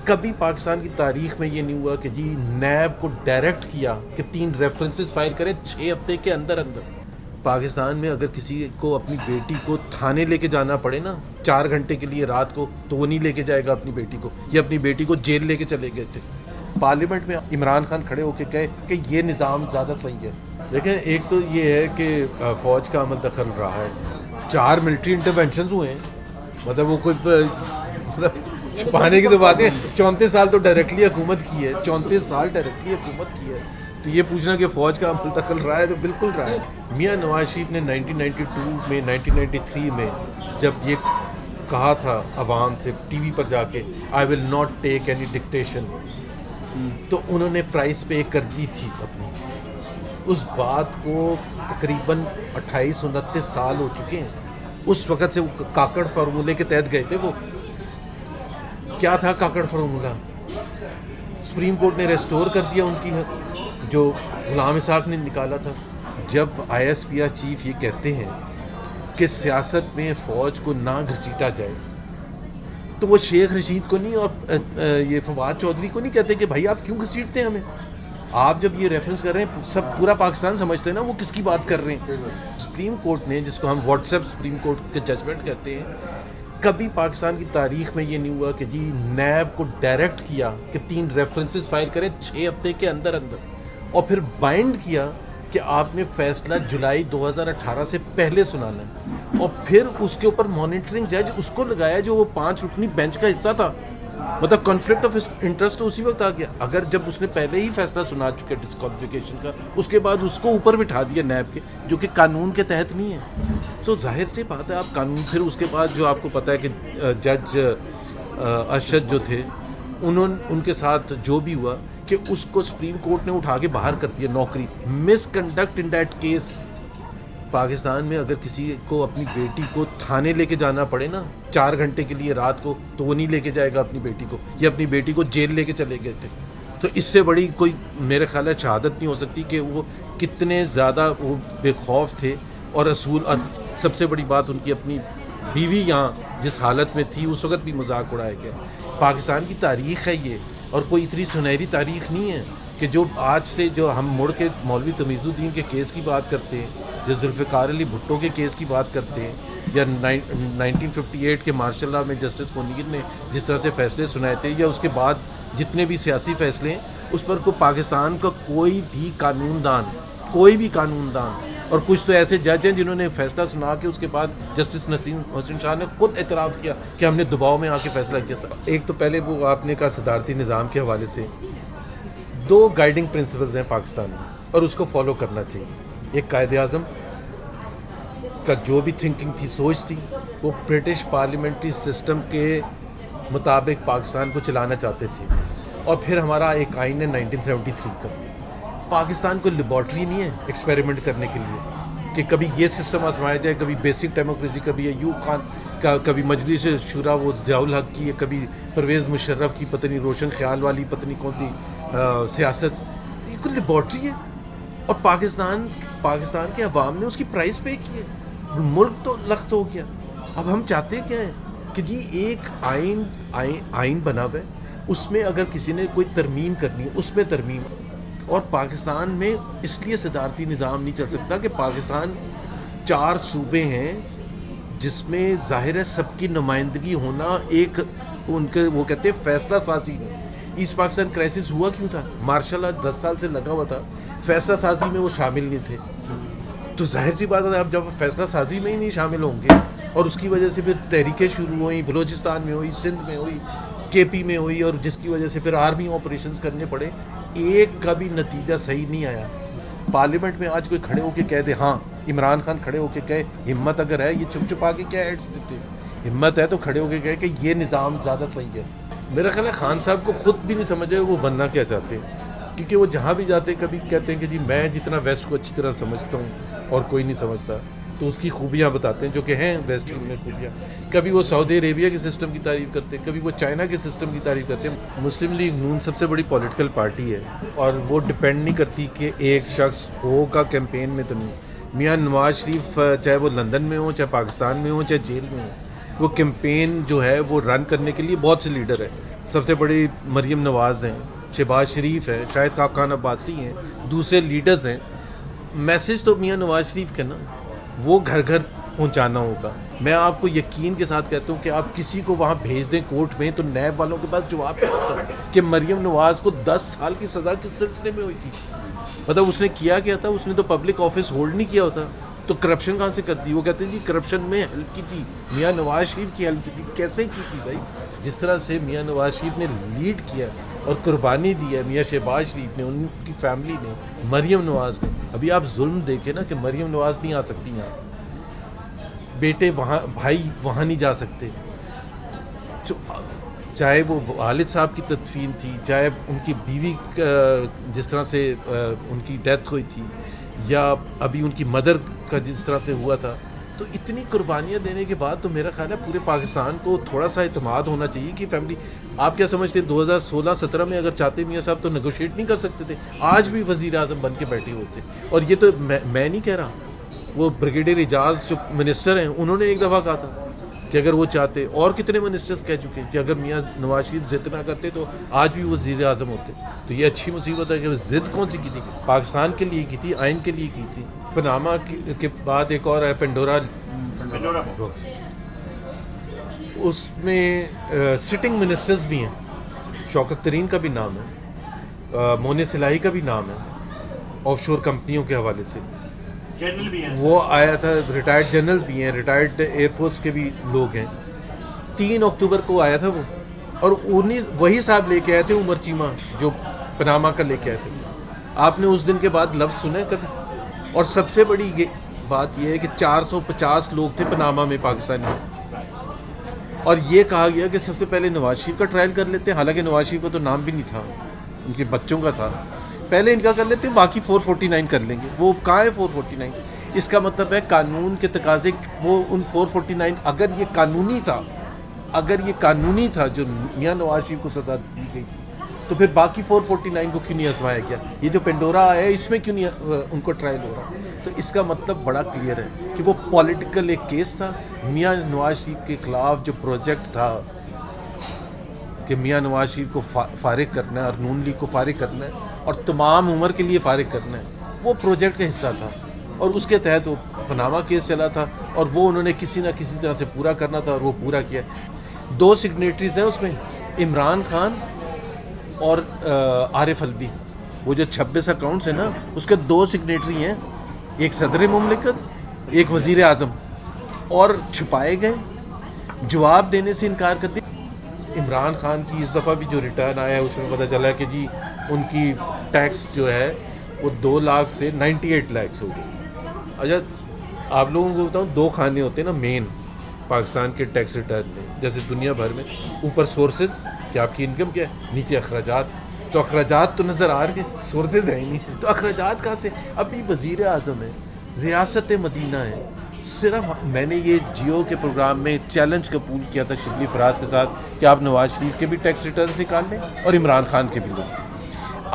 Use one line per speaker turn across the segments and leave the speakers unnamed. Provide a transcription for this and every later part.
कभी पाकिस्तान की तारीख में ये नहीं हुआ कि जी नैब को डायरेक्ट किया कि 3 रेफरेंसेस फाइल करें 6 हफ्ते के अंदर अंदर। पाकिस्तान में अगर किसी को अपनी बेटी को थाने लेके जाना पड़े ना 4 घंटे के लिए रात को, तो वो नहीं लेके जाएगा अपनी बेटी को, या अपनी बेटी को जेल लेके चले गए थे। पार्लियामेंट में इमरान खान खड़े होकर कहे कि ये निज़ाम ज़्यादा सही है। देखें, एक तो ये है कि फ़ौज का अमल दखल रहा है, 4 मिलिट्री इंटरवेंशन हुए हैं, मतलब वो कोई मतलब छुपाने की तो बात है। 34 साल तो डायरेक्टली हुकूमत की है, 34 साल डायरेक्टली हुकूमत की है, तो ये पूछना कि फ़ौज का अमल दखल रहा है तो बिल्कुल रहा है। मियाँ नवाज शरीफ ने 1992 में 1993 में जब ये कहा था अवाम से टीवी पर जाके, I will not take any dictation, तो उन्होंने प्राइस पे कर दी थी अपनी। उस बात को तकरीबन 28-29 साल हो चुके हैं। उस वक़्त से वो काकड़ फार्मूले के तहत गए थे। वो क्या था काकड़ फार्मूला? सुप्रीम कोर्ट ने रेस्टोर कर दिया उनकी, जो गुलाम इसाक ने निकाला था। जब ISPR चीफ ये कहते हैं कि सियासत में फ़ौज को ना घसीटा जाए, तो वो शेख रशीद को नहीं और ये फवाद चौधरी को नहीं कहते कि भाई आप क्यों घसीटते हैं हमें। आप जब ये रेफरेंस कर रहे हैं, सब पूरा पाकिस्तान समझते हैं ना वो किसकी बात कर रहे हैं। सुप्रीम कोर्ट ने, जिसको हम व्हाट्सएप सुप्रीम कोर्ट के जजमेंट कहते हैं, कभी पाकिस्तान की तारीख में ये नहीं हुआ कि जी नैब को डायरेक्ट किया कि 3 रेफरेंसेस फाइल करें 6 हफ्ते के अंदर अंदर, और फिर बाइंड किया कि आपने फैसला जुलाई 2018 से पहले सुनाना है, और फिर उसके ऊपर मॉनिटरिंग जज उसको लगाया जो वो 5 रुकनी बेंच का हिस्सा था। मतलब कॉन्फ्लिक्ट ऑफ इंटरेस्ट तो उसी वक्त आ गया। अगर जब उसने पहले ही फैसला सुना चुके डिस्क्वालिफिकेशन का, उसके बाद उसको ऊपर बिठा दिया नैब के, जो कि कानून के तहत नहीं है। सो जाहिर सी बात है आप कानून, फिर उसके बाद जो आपको पता है कि जज अरशद जो थे, उनके साथ जो भी हुआ कि उसको सुप्रीम कोर्ट ने उठा के बाहर कर दिया नौकरी। Misconduct in that case. Pakistan में अगर किसी को अपनी बेटी को थाने लेके जाना पड़े ना 4 घंटे के लिए रात को, तो वो नहीं लेके जाएगा अपनी बेटी को, या अपनी बेटी को जेल लेके चले गए थे। तो इससे बड़ी कोई मेरे ख्याल है शहादत नहीं हो सकती कि वो कितने ज़्यादा वो बेखौफ थे और असूल। सबसे बड़ी बात, उनकी अपनी बीवी यहाँ जिस हालत में थी उस वक़्त भी मजाक उड़ाया गया। पाकिस्तान की तारीख़ है ये, और कोई इतनी सुनहरी तारीख़ नहीं है कि जो आज से जो हम मुड़ के मौलवी तमीज़ुद्दीन के केस की बात करते हैं, जो जुल्फ़िकार अली भुट्टो के केस की बात करते हैं, या 1958 के मार्शल लॉ में जस्टिस मुनीर ने जिस तरह से फ़ैसले सुनाए थे, या उसके बाद जितने भी सियासी फ़ैसले हैं, उस पर को पाकिस्तान का कोई भी कानूनदान और कुछ तो ऐसे जज हैं जिन्होंने फ़ैसला सुना के उसके बाद जस्टिस नसीम हुसैन शाह ने खुद एतराफ़ किया कि हमने दबाव में आके फ़ैसला किया था। एक तो पहले वो आपने कहा सदारती निज़ाम के हवाले से 2 गाइडिंग प्रिंसिपल्स हैं पाकिस्तान में, और उसको फॉलो करना चाहिए। एक कायदे-आज़म का जो भी थिंकिंग थी, सोच थी, वो ब्रिटिश पार्लियामेंट्री सिस्टम के मुताबिक पाकिस्तान को चलाना चाहते थे। और फिर हमारा एक आइन है 1973 का। पाकिस्तान को लेबॉर्ट्री नहीं है एक्सपेरिमेंट करने के लिए कि कभी ये सिस्टम आजमाया जाए, कभी बेसिक डेमोक्रेसी, कभी अयूब खान का, कभी मजलिस शुरा वो ज़ियाउल हक की, कभी परवेज़ मुशर्रफ की पत्नी रोशन ख्याल वाली पत्नी कौन सी सियासत। ये कोई लेबॉर्ट्री है, और पाकिस्तान के अवाम ने उसकी प्राइस पे की है। मुल्क तो लख्त हो गया। अब हम चाहते क्या हैं कि जी एक आइन बना हुआ है, उसमें अगर किसी ने कोई तरमीम करनी है उसमें तरमीम। और पाकिस्तान में इसलिए सदारती निज़ाम नहीं चल सकता कि पाकिस्तान 4 सूबे हैं जिसमें ज़ाहिर है सबकी नुमाइंदगी होना, एक उनके वो कहते हैं फैसला साजी में। ईस्ट पाकिस्तान क्राइसिस हुआ क्यों था? मार्शल लॉ 10 साल से लगा हुआ था, फैसला साजी में वो शामिल नहीं थे। तो जाहिर सी बात है, अब जब फैसला साजी में ही नहीं शामिल होंगे, और उसकी वजह से फिर तहरीकें शुरू हुई, बलूचिस्तान में हुई, सिंध में हुई, KP में हुई, और जिसकी वजह से फिर आर्मी ऑपरेशंस करने पड़े, एक का भी नतीजा सही नहीं आया। पार्लियामेंट में आज कोई खड़े होके कह दे, हाँ इमरान खान खड़े होके कहे, हिम्मत अगर है, ये चुप चुपा के क्या एड्स देते हैं, हिम्मत है तो खड़े होके कहे कि ये निज़ाम ज़्यादा सही है। मेरा ख्याल है खान साहब को खुद भी नहीं समझ आए वो बनना क्या चाहते हैं, क्योंकि वो जहाँ भी जाते कभी कहते हैं कि जी मैं जितना वेस्ट को अच्छी तरह समझता हूँ और कोई नहीं समझता, तो उसकी खूबियाँ बताते हैं जो कि हैं वेस्ट में खूबियाँ। कभी वो सऊदी अरेबिया के सिस्टम की तारीफ़ करते हैं, कभी वो चाइना के सिस्टम की तारीफ़ करते हैं। मुस्लिम लीग नून सबसे बड़ी पॉलिटिकल पार्टी है, और वो डिपेंड नहीं करती कि एक शख्स होगा कैंपेन में, तो नहीं। मियाँ नवाज शरीफ चाहे वो लंदन में हो, चाहे पाकिस्तान में हो, चाहे जेल में हो, वो कैंपेन जो है वो रन करने के लिए बहुत से लीडर है। सबसे बड़ी मरीम नवाज़ हैं, शहबाज शरीफ है, शाहिद खान अब्बासी हैं, दूसरे लीडर्स हैं। मैसेज तो मियाँ नवाज शरीफ के ना वो घर घर पहुंचाना होगा। मैं आपको यकीन के साथ कहता हूं कि आप किसी को वहां भेज दें कोर्ट में तो नैब वालों के पास जवाब क्या होता है कि मरियम नवाज को 10 साल की सज़ा किस सिलसिले में हुई थी। मतलब उसने किया क्या था? उसने तो पब्लिक ऑफिस होल्ड नहीं किया होता, तो करप्शन कहाँ से कर दी? वो कहते हैं जी करप्शन में हेल्प की थी, मियाँ नवाज शरीफ की हेल्प की थी। कैसे की थी भाई? जिस तरह से मियाँ नवाज शरीफ ने लीड किया और कुर्बानी दी है मियाँ शहबाज शरीफ ने, उनकी फैमिली ने, मरियम नवाज ने। अभी आप जुल्म देखें ना कि मरियम नवाज नहीं आ सकती यहाँ, बेटे वहाँ, भाई वहाँ नहीं जा सकते। चाहे वो वालिद साहब की तदफीन थी, चाहे उनकी बीवी जिस तरह से उनकी डेथ हुई थी, या अभी उनकी मदर का जिस तरह से हुआ था, तो इतनी कुर्बानियाँ देने के बाद तो मेरा ख्याल है पूरे पाकिस्तान को थोड़ा सा इत्मीनान होना चाहिए कि फैमिली। आप क्या समझते हैं 2016-17 में अगर चाहते मियाँ साहब तो नेगोशिएट नहीं कर सकते थे? आज भी वज़ीर आज़म बन के बैठे होते। और ये तो मैं नहीं कह रहा, वो ब्रिगेडियर एजाज जो मिनिस्टर हैं उन्होंने एक दफ़ा कहा था कि अगर वो चाहते, और कितने मिनिस्टर्स कह चुके हैं कि अगर मियाँ नवाज शरीफ ज़िद ना करते तो आज भी वज़ीर आज़म होते। तो ये अच्छी मुसीबत है कि ज़िद कौन सी की थी? पाकिस्तान के लिए की थी, आइन के लिए की थी। पनामा के बाद एक और है पेंडोरा बॉक्स, उसमें सिटिंग मिनिस्टर्स भी हैं। शौकत तरीन का भी नाम है, मोने सिलाही का भी नाम है, ऑफशोर कंपनियों के हवाले से।
जनरल भी हैं,
वो आया था, रिटायर्ड जनरल भी हैं, रिटायर्ड एयरफोर्स के भी लोग हैं। 3 अक्टूबर को आया था वो, और वही साहब लेके आए थे उमर चीमा जो पनामा का लेके आए थे। आपने उस दिन के बाद लफ्ज़ सुने कभी? और सबसे बड़ी ये बात यह है कि 450 लोग थे पनामा में पाकिस्तानी में, और ये कहा गया कि सबसे पहले नवाज शरीफ का ट्रायल कर लेते हैं। हालांकि नवाज शरीफ का तो नाम भी नहीं था, उनके बच्चों का था। पहले इनका कर लेते हैं, बाकी 449 कर लेंगे। वो कहाँ है 449? इसका मतलब है कानून के तकाजे, वो उन 449 अगर ये कानूनी था जो मियाँ नवाज शरीफ को सज़ा दी गई थी, तो फिर बाकी 449 को क्यों नहीं आजमाया गया? ये जो पेंडोरा है इसमें क्यों नहीं उनको ट्रायल हो रहा? तो इसका मतलब बड़ा क्लियर है कि वो पॉलिटिकल एक केस था। मियाँ नवाज शरीफ के खिलाफ जो प्रोजेक्ट था कि मियाँ नवाज शरीफ को फारिग करना है और नून लीग को फारिग करना है और तमाम उम्र के लिए फारिग करना है, वो प्रोजेक्ट का हिस्सा था। और उसके तहत वो पनामा केस चला था, और वो उन्होंने किसी ना किसी तरह से पूरा करना था, और वो पूरा किया। 2 सिग्नेटरीज हैं उसमें, इमरान खान और आरिफ अलवी। वो जो 26 अकाउंट्स हैं ना, उसके 2 सिग्नेटरी हैं, एक सदर मुमलिकत, एक वज़ीर आज़म, और छुपाए गए, जवाब देने से इनकार कर दिया। इमरान खान की इस दफ़ा भी जो रिटर्न आया है उसमें पता चला कि जी उनकी टैक्स जो है वो 2 लाख से 98 लाख हो गई। अच्छा, आप लोगों को बताऊँ, 2 खाने होते हैं ना मेन पाकिस्तान के टैक्स रिटर्न में, जैसे दुनिया भर में। ऊपर सोर्सेज कि आपकी इनकम क्या है, नीचे अखराजात। तो अखराजात तो नज़र आ रहे हैं, सोर्सेज है ही नहीं, तो अखराजात कहाँ से? अभी वज़ीर आज़म है, रियासत मदीना है। सिर्फ मैंने ये जियो के प्रोग्राम में चैलेंज कबूल किया था शिबली फराज के साथ कि आप नवाज शरीफ के भी टैक्स रिटर्न निकाल लें और इमरान खान के भी लें।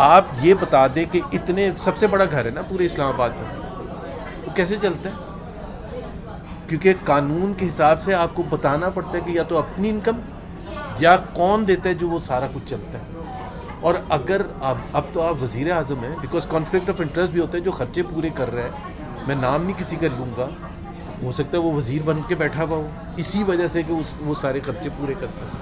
आप ये बता दें कि इतने, सबसे बड़ा घर है ना पूरे इस्लामाबाद में, वो कैसे चलता है? क्योंकि कानून के हिसाब से आपको बताना पड़ता है कि या तो अपनी इनकम या कौन देता है जो वो सारा कुछ चलता है। और अगर अब तो आप वज़ीर आज़म हैं, बिकॉज कॉन्फ्लिक्ट ऑफ इंटरेस्ट भी होता है, जो खर्चे पूरे कर रहे हैं, मैं नाम नहीं किसी का लूँगा, हो सकता है वो वज़ीर बन के बैठा हुआ हो, इसी वजह से कि वो सारे खर्चे पूरे करता है।